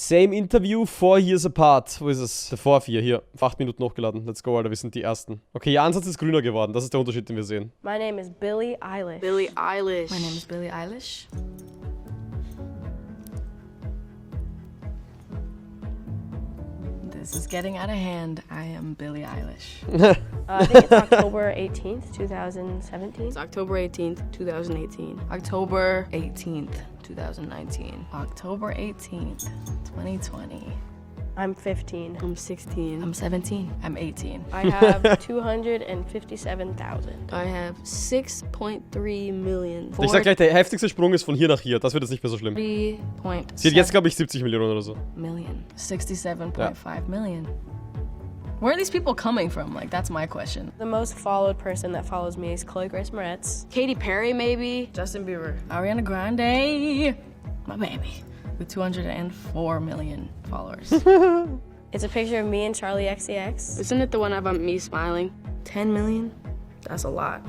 Same interview, 4 years apart. Wo ist es? Vor 4, hier. Auf 8 Minuten hochgeladen. Let's go, Alter, wir sind die Ersten. Okay, ihr Ansatz ist grüner geworden. Das ist der Unterschied, den wir sehen. My name is Billie Eilish. Billie Eilish. My name is Billie Eilish. This is getting out of hand. I am Billie Eilish. I think it's October 18th, 2017. It's October 18th, 2018. October 18th, 2019. October 18th, 2020. I'm 15. I'm 16. I'm 17. I'm 18. I have 257,000. I have 6.3 million. Ich sag gleich, der heftigste Sprung ist von hier nach hier. Das wird jetzt nicht mehr so schlimm. 3.7 Sie hat jetzt, glaube ich, 70 Millionen oder so. million. 67.5 million. Where are these people coming from? Like, that's my question. The most followed person that follows me is Chloe Grace Moretz. Katy Perry, maybe? Justin Bieber. Ariana Grande. My baby. With 204 million followers. It's a picture of me and Charlie XCX. Isn't it the one about me smiling? 10 million? That's a lot.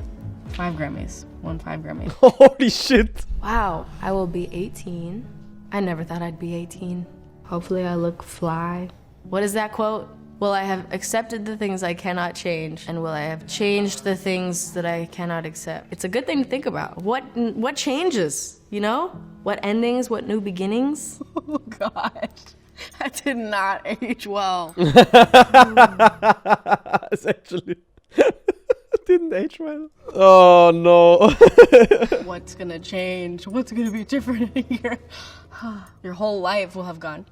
5 Grammys. 5 Grammy. Holy shit. Wow, I will be 18. I never thought I'd be 18. Hopefully I look fly. What is that quote? Will I have accepted the things I cannot change, and will I have changed the things that I cannot accept? It's a good thing to think about. What changes, you know? What endings, what new beginnings? Oh gosh, that did not age well. It's actually didn't age well. Oh no. What's gonna change? What's gonna be different in a year? Your whole life will have gone.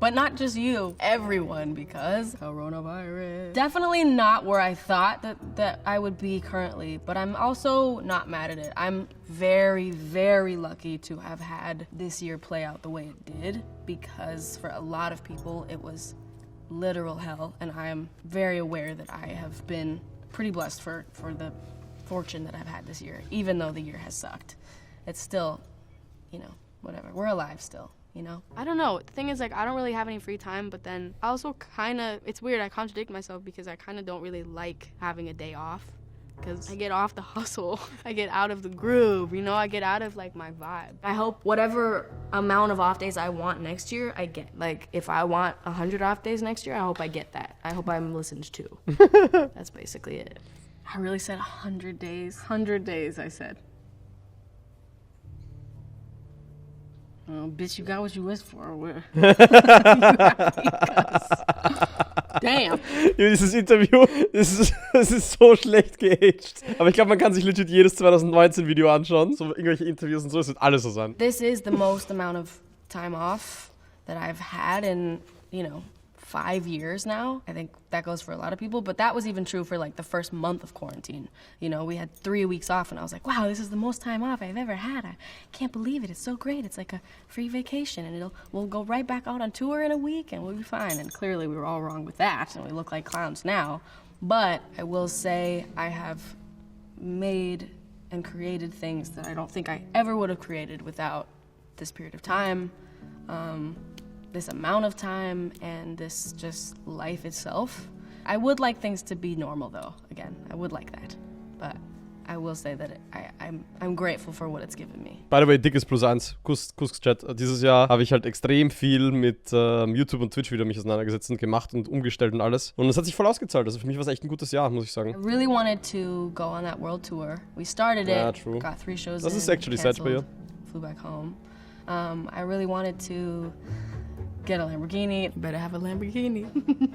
But not just you, everyone, because coronavirus. Definitely not where I thought that I would be currently, but I'm also not mad at it. I'm very, very lucky to have had this year play out the way it did, because for a lot of people, it was literal hell, and I am very aware that I have been pretty blessed for the fortune that I've had this year, even though the year has sucked. It's still, you know, whatever. We're alive still. You know? I don't know. The thing is, like, I don't really have any free time, but then I also kind of, it's weird, I contradict myself because I kind of don't really like having a day off because I get off the hustle. I get out of the groove, you know? I get out of, like, my vibe. I hope whatever amount of off days I want next year, I get. Like, if I want 100 off days next year, I hope I get that. I hope I'm listened to. That's basically it. I really said 100 days. 100 days, I said. Oh, bitch, you got what you wished for. Damn. Dieses Interview, das ist so schlecht geaged. Aber ich glaube, man kann sich legit jedes 2019-Video anschauen. So irgendwelche Interviews und so, es wird alles so sein. This is the most amount of time off that I've had in, 5 years now. I think that goes for a lot of people, but that was even true for like the first month of quarantine. You know, we had 3 weeks off and I was like, wow, this is the most time off I've ever had. I can't believe it. It's so great. It's like a free vacation and we'll go right back out on tour in a week and we'll be fine. And clearly we were all wrong with that and we look like clowns now. But I will say I have made and created things that I don't think I ever would have created without this period of time. This amount of time and this just life itself. I would like things to be normal though, again, I would like that. But I will say that I'm grateful for what it's given me. By the way, dickes +1, Kuss-Chat. Dieses Jahr habe ich halt extrem viel mit YouTube und Twitch wieder mich auseinandergesetzt und gemacht und umgestellt und alles. Und es hat sich voll ausgezahlt. Also für mich war es echt ein gutes Jahr, muss ich sagen. I really wanted to go on that world tour. We started it, true. got 3 shows Das ist actually sad bei ihr. Flew back home. I really wanted to get a Lamborghini. You better have a Lamborghini.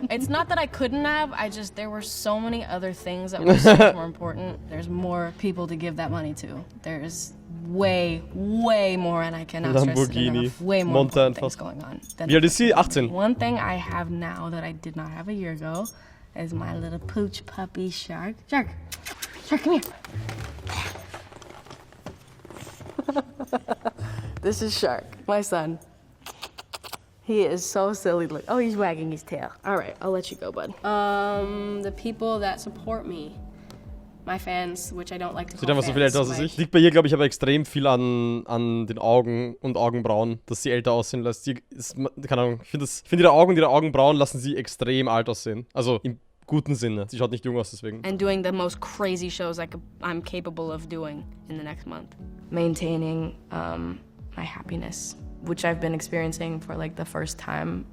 It's not that I couldn't have, there were so many other things that were so much more important. There's more people to give that money to. There's way, way more, and I cannot stress it enough, way more important things going on. Wie alt ist sie? 18. One thing I have now that I did not have a year ago is my little pooch puppy Shark. Shark, come here. This is Shark, my son. He is so silly. Look, oh, he's wagging his tail. All right, I'll let you go, bud. The people that support me, my fans, which I don't like to call Sieht einfach so viel älter aus als ich. Liegt bei ihr, glaube ich, aber extrem viel an den Augen und Augenbrauen, dass sie älter aussehen lässt. Keine Ahnung, ich finde ihre Augen und ihre Augenbrauen lassen sie extrem alt aussehen. Also im guten Sinne. Sie schaut nicht jung aus deswegen. And doing the most crazy shows I'm capable of doing in the next month. Maintaining my happiness which I've been experiencing for like the first time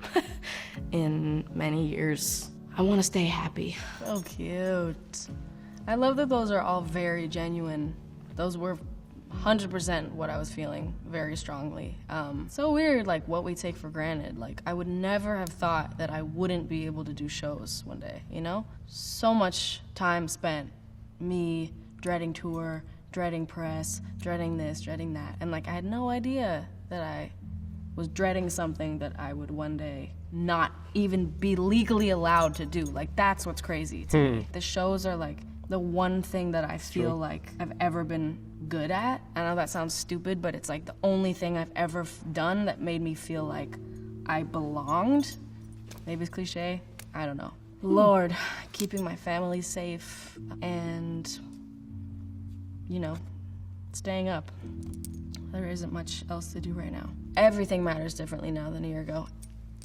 in many years. I want to stay happy. So cute. I love that those are all very genuine. Those were 100% what I was feeling very strongly. So weird, like what we take for granted. Like I would never have thought that I wouldn't be able to do shows one day, you know? So much time spent, me dreading tour, dreading press, dreading this, dreading that. And like I had no idea that I was dreading something that I would one day not even be legally allowed to do. Like that's what's crazy to me. The shows are like the one thing that I feel like I've ever been good at. I know that sounds stupid, but it's like the only thing I've ever done that made me feel like I belonged. Maybe it's cliche, I don't know. Lord, keeping my family safe and, you know, staying up. There isn't much else to do right now. Everything matters differently now than a year ago.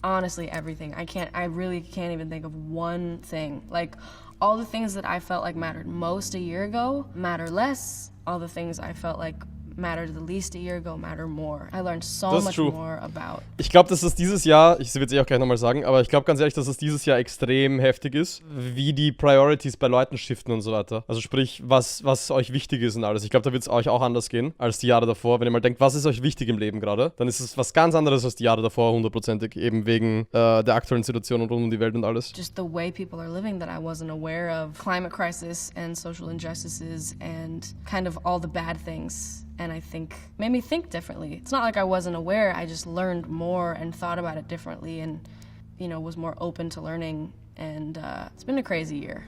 Honestly, everything. I really can't even think of one thing. Like, all the things that I felt like mattered most a year ago matter less. All the things I felt like mattered the least a year ago matter more. I learned so much more about. Ich glaube, dass es dieses Jahr, ich will es auch gleich nochmal sagen, aber ich glaube ganz ehrlich, dass es dieses Jahr extrem heftig ist, wie die Priorities bei Leuten shiften und so weiter. Also sprich, was euch wichtig ist und alles. Ich glaube, da wird es euch auch anders gehen als die Jahre davor. Wenn ihr mal denkt, was ist euch wichtig im Leben gerade, dann ist es was ganz anderes als die Jahre davor, 100%ig, eben wegen der aktuellen Situation und rund um die Welt und alles. Just the way people are living that I wasn't aware of. Climate crisis and social injustices and kind of all the bad things. And I think, made me think differently. It's not like I wasn't aware, I just learned more and thought about it differently and, you know, was more open to learning. And it's been a crazy year.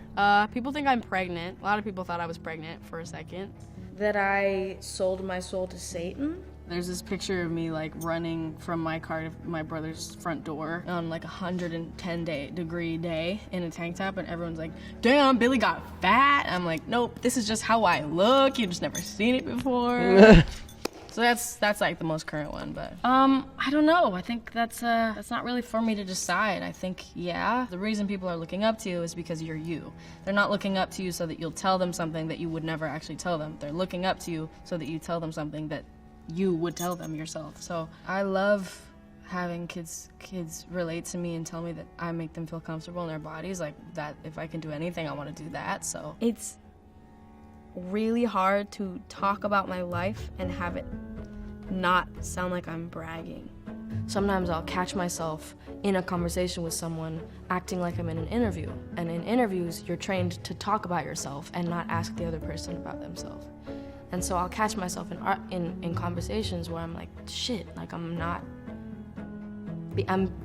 People think I'm pregnant. A lot of people thought I was pregnant for a second. That I sold my soul to Satan. There's this picture of me like running from my car to my brother's front door on like 110-degree day in a tank top, and everyone's like, damn, Billie got fat. I'm like, nope, this is just how I look. You've just never seen it before. So that's like the most current one, but I don't know. I think that's not really for me to decide. I think, yeah, the reason people are looking up to you is because you're you. They're not looking up to you so that you'll tell them something that you would never actually tell them. They're looking up to you so that you tell them something that you would tell them yourself. So I love having kids relate to me and tell me that I make them feel comfortable in their bodies. Like that, if I can do anything, I want to do that. So it's really hard to talk about my life and have it not sound like I'm bragging. sometimes I'll catch myself in a conversation with someone acting like I'm in an interview. And in interviews, you're trained to talk about yourself and not ask the other person about themselves. And so I'll catch myself in conversations where I'm like, shit, like I'm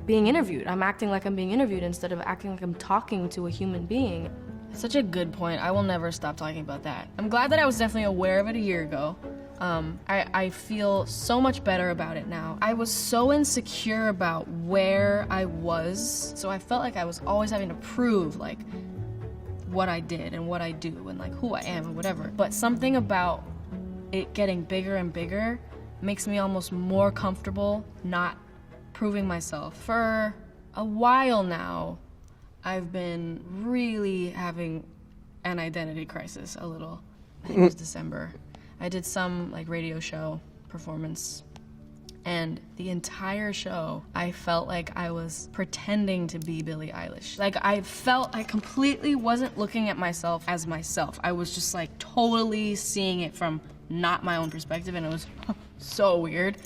being interviewed. I'm acting like I'm being interviewed instead of acting like I'm talking to a human being. It's such a good point. I will never stop talking about that. I'm glad that I was definitely aware of it a year ago. I feel so much better about it now. I was so insecure about where I was, so I felt like I was always having to prove like what I did and what I do and like who I am and whatever. But something about it getting bigger and bigger makes me almost more comfortable not proving myself. For a while now, I've been really having an identity crisis a little. I think it was December. I did some like radio show performance, and the entire show I felt like I was pretending to be Billie Eilish. Like I felt I completely wasn't looking at myself as myself. I was just like totally seeing it from not my own perspective, and it was so weird.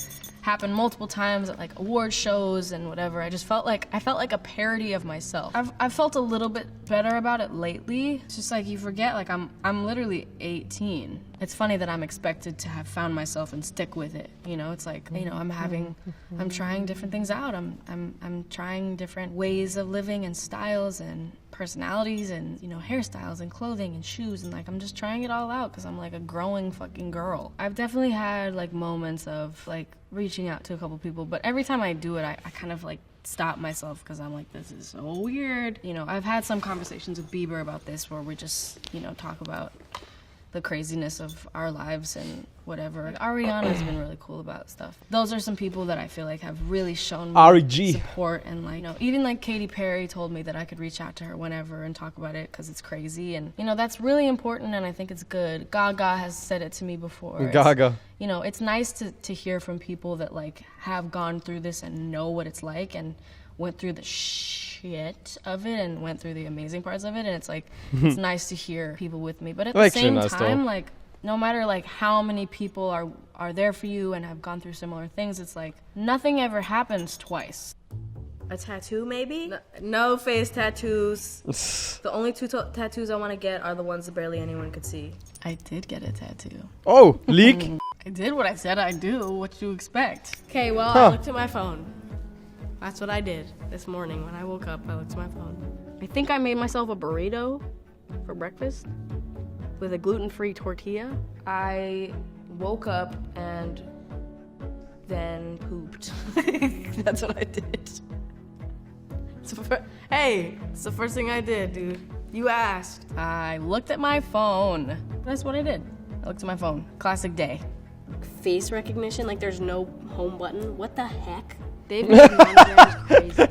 Happened multiple times at like award shows and whatever. I felt like a parody of myself. I've felt a little bit better about it lately. It's just like you forget, like I'm literally 18. It's funny that I'm expected to have found myself and stick with it. You know, it's like, you know, I'm trying different things out. I'm trying different ways of living and styles and personalities and, you know, hairstyles and clothing and shoes, and like I'm just trying it all out because I'm like a growing fucking girl. I've definitely had like moments of like reaching out to a couple people, but every time I do it, I kind of like stop myself because I'm like, this is so weird. You know, I've had some conversations with Bieber about this where we just, you know, talk about the craziness of our lives and whatever. Ariana's been really cool about stuff. Those are some people that I feel like have really shown me RG. support, and like, you know, even like Katy Perry told me that I could reach out to her whenever and talk about it because it's crazy, and you know, that's really important, and I think it's good. Gaga has said it to me before. Gaga. You know, it's nice to hear from people that like have gone through this and know what it's like and went through the shit of it and went through the amazing parts of it, and it's like it's nice to hear people with me, but at the same time, like, no matter like how many people are there for you and have gone through similar things, it's like nothing ever happens twice. A tattoo, maybe? No face tattoos. The only two tattoos I want to get are the ones that barely anyone could see. I did get a tattoo. Oh, leak. I did what I said I'd do. What you expect? Okay, well, I looked at my phone. That's what I did this morning when I woke up. I looked at my phone. I think I made myself a burrito for breakfast with a gluten-free tortilla. I woke up and then pooped. That's what I did. Hey, it's the first thing I did, dude. You asked. I looked at my phone. That's what I did. I looked at my phone. Classic day. Face recognition, like there's no home button. What the heck? They've made monograms crazy.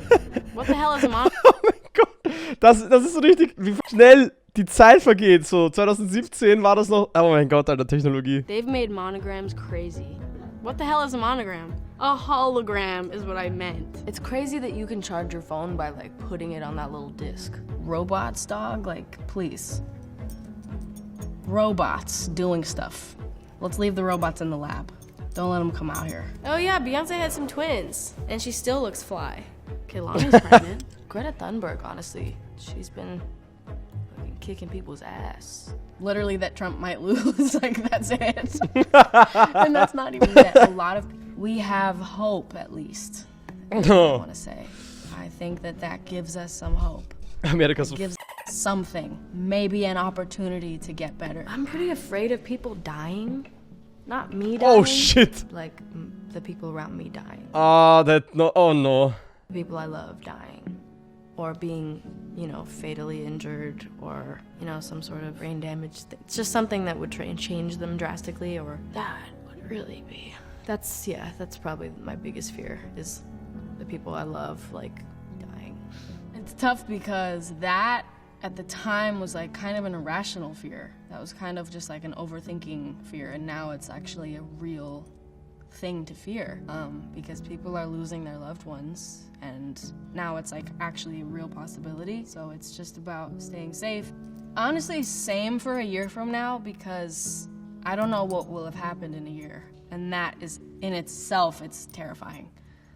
What the hell is a monogram? Oh mein Gott. Das ist so richtig, wie schnell die Zeit vergeht. So 2017 war das noch. Oh mein Gott, Alter, Technologie. They've made monograms crazy. What the hell is a monogram? A hologram is what I meant. It's crazy that you can charge your phone by like putting it on that little disc. Robots, dog, like, please. Robots doing stuff. Let's leave the robots in the lab. Don't let them come out here. Oh yeah, Beyonce had some twins, and she still looks fly. Kehlani's pregnant. Greta Thunberg, honestly, she's been fucking kicking people's ass. Literally, that Trump might lose, like, that's it. And that's not even it. We have hope, at least. That's what I want to say. I think that gives us some hope. Amerika's Gives us something, maybe an opportunity to get better. I'm pretty afraid of people dying. Not me dying. Oh shit. Like the people around me dying. Oh no. The people I love dying. Or being, you know, fatally injured, or, you know, some sort of brain damage. It's just something that would try and change them drastically, or that would really be. That's probably my biggest fear, is the people I love, like, dying. It's tough because that, at the time, was like kind of an irrational fear. That was kind of just like an overthinking fear, and now it's actually a real thing to fear, because people are losing their loved ones, and now it's like actually a real possibility. So it's just about staying safe. Honestly, same for a year from now, because I don't know what will have happened in a year, and that is in itself, it's terrifying,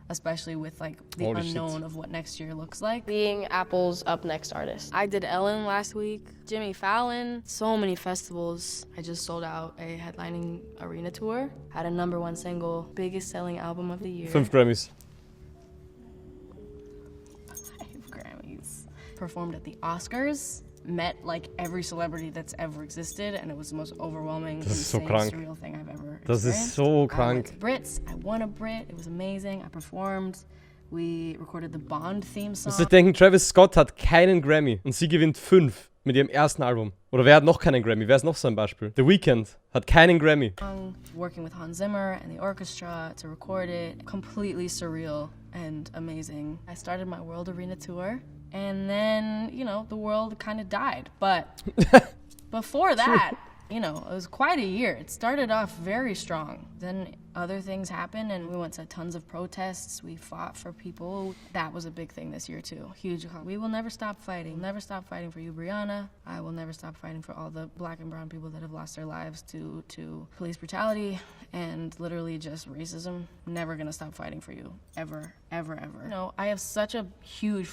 especially with like the Holy unknown shit. of what next year looks like. Being Apple's Up Next artist. I did Ellen last week, Jimmy Fallon, so many festivals. I just sold out a headlining arena tour, had a #1 single, biggest selling album of the year. 5 Grammys. 5 Grammys. Performed at the Oscars, met like every celebrity that's ever existed, and it was the most overwhelming, Das ist so insane, krank. surreal thing I've ever Das ist experienced. so I krank. went to Brits, I won a Brit, it was amazing, I performed, we recorded the Bond theme song. Musst du denken, Travis Scott hat keinen Grammy und sie gewinnt 5 mit ihrem ersten Album. Oder wer hat noch keinen Grammy? Wer ist noch so ein Beispiel? The Weeknd hat keinen Grammy. Working with Hans Zimmer and the orchestra to record it, completely surreal and amazing. I started my World Arena tour, and then, you know, the world kind of died. But before that, you know, it was quite a year. It started off very strong. Then other things happened, and we went to tons of protests. We fought for people. That was a big thing this year too. Huge. We will never stop fighting. Never stop fighting for you, Brianna. I will never stop fighting for all the black and brown people that have lost their lives to police brutality and literally just racism. Never gonna stop fighting for you. Ever, ever, ever. You know, I have such a huge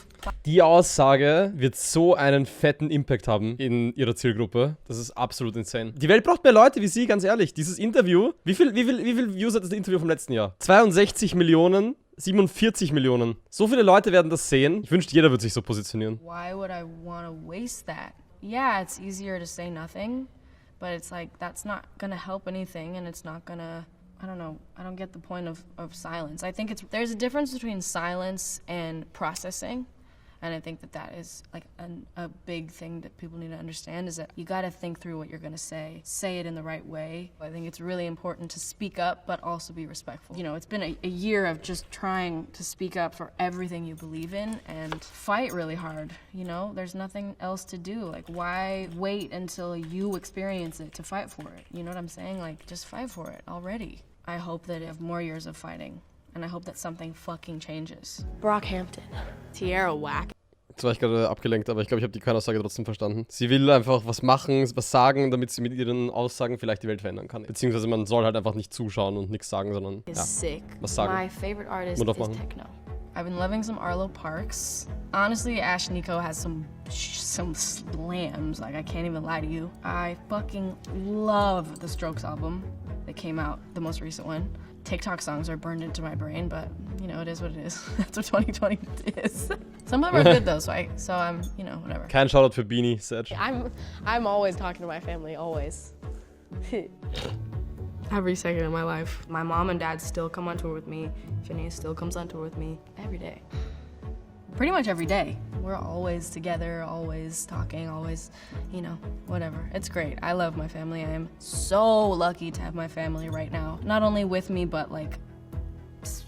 Die Aussage wird so einen fetten Impact haben in ihrer Zielgruppe. Das ist absolut insane. Die Welt braucht mehr Leute wie sie, ganz ehrlich. Dieses Interview, wie viel Views hat das Interview vom letzten Jahr? 62 Millionen, 47 Millionen. So viele Leute werden das sehen. Ich wünschte, jeder würde sich so positionieren. Why would I want to waste that? Yeah, it's easier to say nothing, but it's like, that's not gonna help anything, and it's not gonna, I don't know, I don't get the point of silence. I think there's a difference between silence and processing. And I think that that is like a big thing that people need to understand, is that you gotta think through what you're gonna say it in the right way. I think it's really important to speak up, but also be respectful. You know, it's been a year of just trying to speak up for everything you believe in and fight really hard, you know? There's nothing else to do. Like, why wait until you experience it to fight for it? You know what I'm saying? Like, just fight for it already. I hope that I have more years of fighting, and I hope that something fucking changes. Brockhampton. Tierra whack. Jetzt war ich gerade abgelenkt, aber ich glaube, ich habe die Kann-Aussage trotzdem verstanden. Sie will einfach was machen, was sagen, damit sie mit ihren Aussagen vielleicht die Welt verändern kann. Beziehungsweise man soll halt einfach nicht zuschauen und nichts sagen, sondern Is ja, sick. was sagen. My favorite artist Mund is aufmachen. techno. I've been loving some Arlo Parks. Honestly, Ash Nico has some slams, like I can't even lie to you. I fucking love the Strokes album that came out, the most recent one. TikTok songs are burned into my brain, but you know, it is what it is. That's what 2020 is. Some of them are good though, so I'm, you know, whatever. Kein Shoutout für Beanie, Serge. I'm always talking to my family, always. Every second of my life. My mom and dad still come on tour with me. Phineas still comes on tour with me every day. Pretty much every day. We're always together, always talking, always, you know, whatever. It's great. I love my family. I am so lucky to have my family right now. Not only with me, but like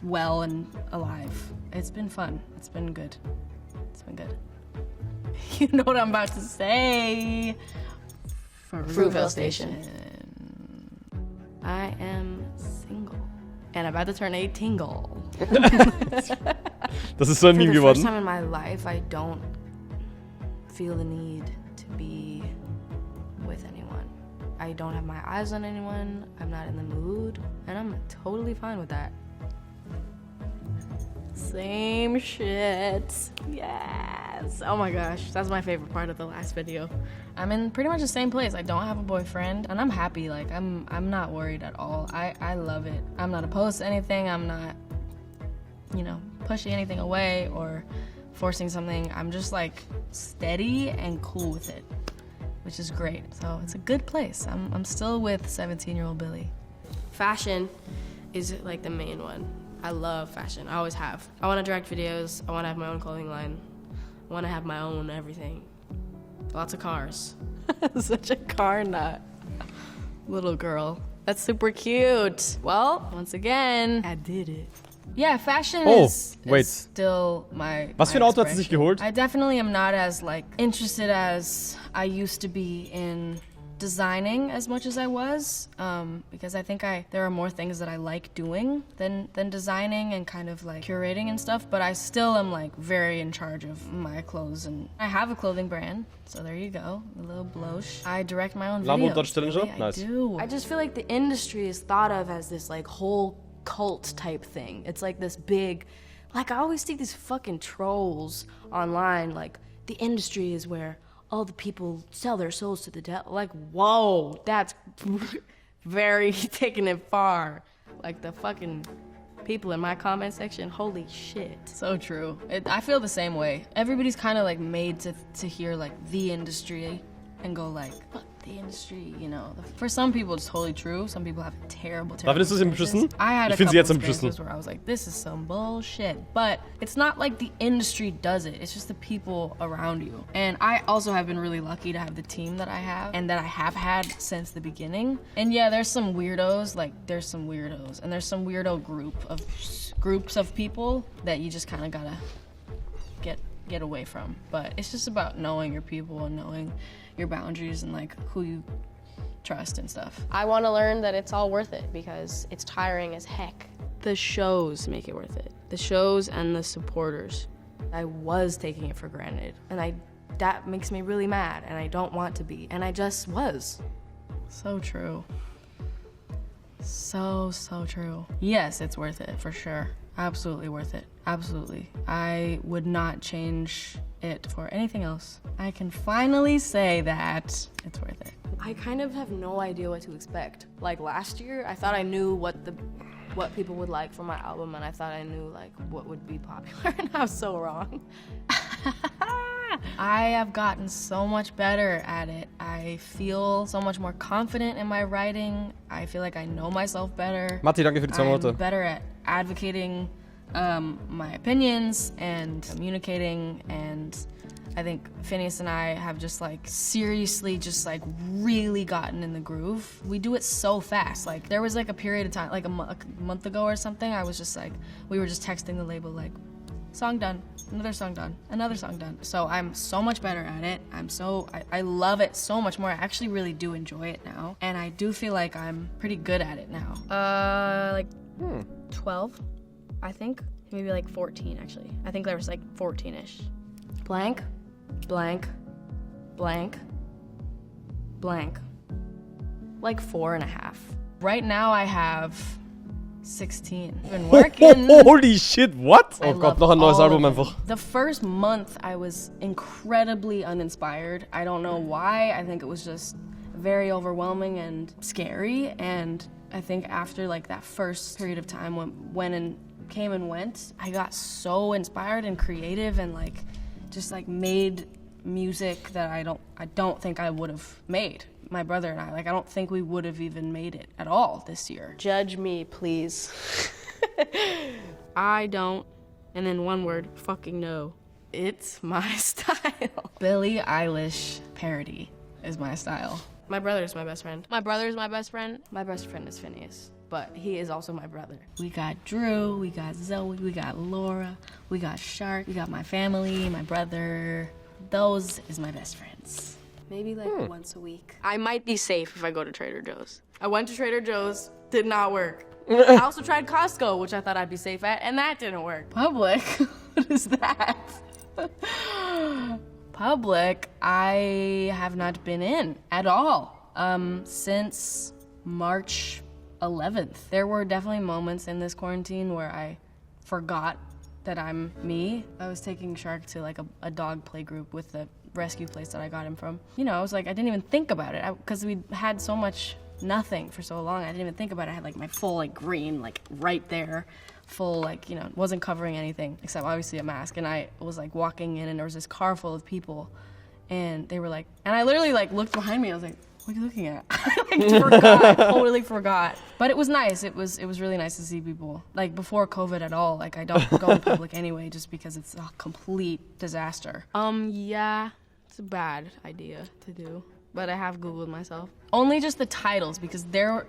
well and alive. It's been fun. It's been good. It's been good. You know what I'm about to say. Fruitvale Station. I am single. And about to turn 18. Das ist so ein For Meme the first geworden. time in my life, I don't feel the need to be with anyone. I don't have my eyes on anyone. I'm not in the mood, and I'm totally fine with that. Same shit. Yes. Oh my gosh, that's my favorite part of the last video. I'm in pretty much the same place. I don't have a boyfriend, and I'm happy. Like, I'm not worried at all. I love it. I'm not opposed to anything. I'm not, you know, pushing anything away or forcing something. I'm just like steady and cool with it, which is great. So it's a good place. I'm still with 17-year-old Billie. Fashion is like the main one. I love fashion. I always have. I want to direct videos. I want to have my own clothing line. I want to have my own everything. Lots of cars. Such a car nut. Little girl. That's super cute. Well, once again, I did it. Yeah, fashion Oh, is wait. still my Was für ein my Auto hat sie sich expression. geholt? I definitely am not as like interested as I used to be in designing as much as I was, because I think there are more things that I like doing than designing and kind of like curating and stuff, but I still am like very in charge of my clothes, and I have a clothing brand, so there you go, a little bloche. I direct my own Lambo videos. Dodge Challenger? Really, Nice. I do. I just feel like the industry is thought of as this like whole cult type thing. It's like this big, like I always see these fucking trolls online, like the industry is where all the people sell their souls to the devil. Like, whoa, that's very taking it far. Like the fucking people in my comment section, holy shit. So true. I feel the same way. Everybody's kind of like made to hear like the industry and go like, fuck the industry, you know. For some people it's totally true. Some people have terrible Findest du sie am experiences. beschissten? I had Ich a finde sie couple jetzt am experiences beschissten. where I was like, this is some bullshit. But it's not like the industry does it. It's just the people around you. And I also have been really lucky to have the team that I have and that I have had since the beginning. And yeah, there's some weirdos, and there's some weirdo groups of people that you just kind of gotta get away from. But it's just about knowing your people and knowing your boundaries and like who you trust and stuff. I want to learn that it's all worth it because it's tiring as heck. The shows make it worth it. The shows and the supporters. I was taking it for granted, and that makes me really mad, and I don't want to be, and I just was. So true. So true. Yes, it's worth it for sure. Absolutely worth it. Absolutely. I would not change it for anything else. I can finally say that it's worth it. I kind of have no idea what to expect. Like last year, I thought I knew what people would like for my album, and I thought I knew like what would be popular, and I was so wrong. I have gotten so much better at it. I feel so much more confident in my writing. I feel like I know myself better. Matti, danke für die 2 I'm Monate. better at advocating my opinions and communicating, and I think Phineas and I have just like seriously just like really gotten in the groove. We do it so fast. Like there was like a period of time, like a month ago or something, I was just like, we were just texting the label like, song done, another song done, another song done. So I'm so much better at it. I love it so much more. I actually really do enjoy it now. And I do feel like I'm pretty good at it now. Like 12, I think. Maybe like 14, actually. I think there was like 14-ish. Blank, blank, blank, blank. Like 4.5. Right now I have 16. I've been working. Holy shit, what? I Oh Gott, love noch ein neues all Album of them. einfach. The first month I was incredibly uninspired. I don't know why. I think it was just very overwhelming and scary. And I think after like that first period of time when came and went, I got so inspired and creative and like just like made music that I don't think I would have made. My brother and I, like I don't think we would have even made it at all this year. Judge me, please. I don't, and then one word, fucking no. It's my style. Billie Eilish parody is my style. My brother's my best friend. My brother's my best friend. My best friend is Phineas, but he is also my brother. We got Drew, we got Zoe, we got Laura, we got Shark, we got my family, my brother. Those is my best friends. Maybe like once a week. I might be safe if I go to Trader Joe's. I went to Trader Joe's, did not work. I also tried Costco, which I thought I'd be safe at, and that didn't work. Public? What is that? Public, I have not been in at all since March 11th. There were definitely moments in this quarantine where I forgot that I'm me. I was taking Shark to like a dog play group with the rescue place that I got him from. You know, I was like, I didn't even think about it because we had so much nothing for so long. I didn't even think about it. I had like my full like green like right there, full like, you know, wasn't covering anything except obviously a mask. And I was like walking in and there was this car full of people and they were like, and I literally like looked behind me. I was like, what are you looking at? I like, forgot, totally forgot. But it was nice. It was really nice to see people. Like before COVID at all, like I don't go in public anyway just because it's a complete disaster. Yeah, it's a bad idea to do, but I have Googled myself. Only just the titles because they're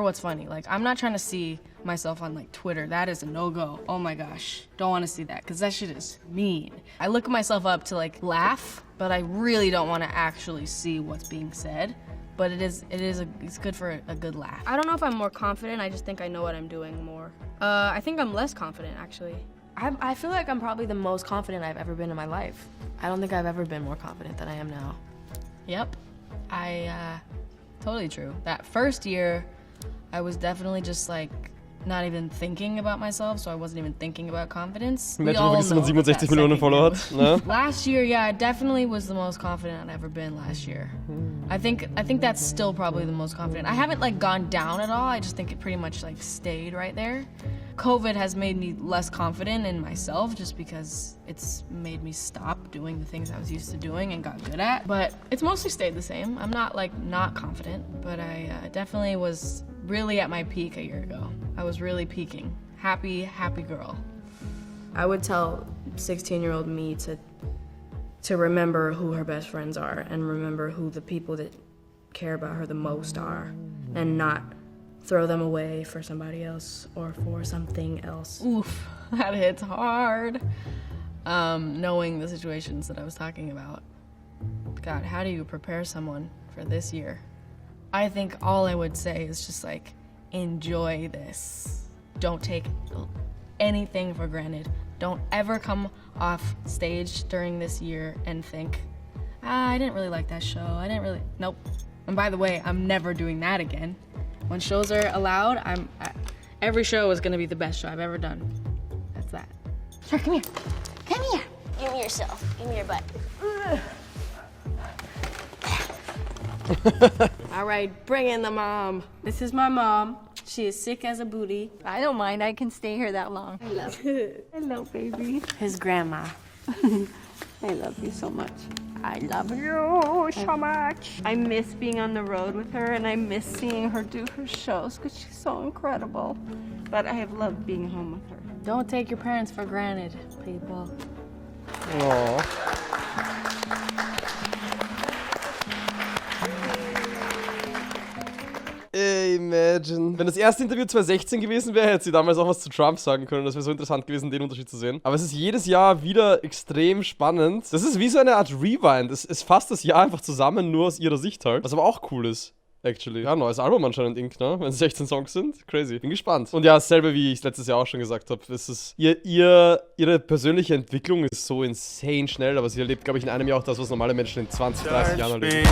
what's funny. Like I'm not trying to see myself on like Twitter. That is a no-go. Oh my gosh. Don't want to see that because that shit is mean. I look myself up to like laugh, but I really don't want to actually see what's being said. But it's good for a good laugh. I don't know if I'm more confident, I just think I know what I'm doing more. I think I'm less confident, actually. I feel like I'm probably the most confident I've ever been in my life. I don't think I've ever been more confident than I am now. Yep. Totally true. That first year, I was definitely just like not even thinking about myself, so I wasn't even thinking about confidence. Imagine wirklich, dass man 67 Millionen Follower hat. Ne? Last year, yeah, I definitely was the most confident I've ever been last year. I think that's still probably the most confident. I haven't like gone down at all. I just think it pretty much like stayed right there. COVID has made me less confident in myself just because it's made me stop doing the things I was used to doing and got good at. But it's mostly stayed the same. I'm not like not confident, but I definitely was really at my peak a year ago. I was really peaking. Happy girl. I would tell 16-year-old me to remember who her best friends are and remember who the people that care about her the most are and not throw them away for somebody else or for something else. Oof, that hits hard. Knowing the situations that I was talking about. God, how do you prepare someone for this year? I think all I would say is just like, enjoy this. Don't take anything for granted. Don't ever come off stage during this year and think, I didn't really like that show. Nope. And by the way, I'm never doing that again. When shows are allowed, every show is gonna be the best show I've ever done. That's that. Sure, come here. Come here. Give me yourself. Give me your butt. All right, bring in the mom. This is my mom. She is sick as a booty. I don't mind. I can stay here that long. Hello, baby. His grandma. I love you so much. I love you so much. I miss being on the road with her, and I miss seeing her do her shows because she's so incredible. But I have loved being home with her. Don't take your parents for granted, people. Oh. Imagine. Wenn das erste Interview 2016 gewesen wäre, hätte sie damals auch was zu Trump sagen können. Das wäre so interessant gewesen, den Unterschied zu sehen. Aber es ist jedes Jahr wieder extrem spannend. Das ist wie so eine Art Rewind. Es fasst das Jahr einfach zusammen, nur aus ihrer Sicht halt. Was aber auch cool ist. Actually. Ja, neues Album anscheinend, Ink, ne? Wenn es 16 Songs sind. Crazy. Bin gespannt. Und ja, dasselbe, wie ich es letztes Jahr auch schon gesagt habe. Ihre persönliche Entwicklung ist so insane schnell, aber sie erlebt, glaube ich, in einem Jahr auch das, was normale Menschen in 20, 30 Jahren erleben.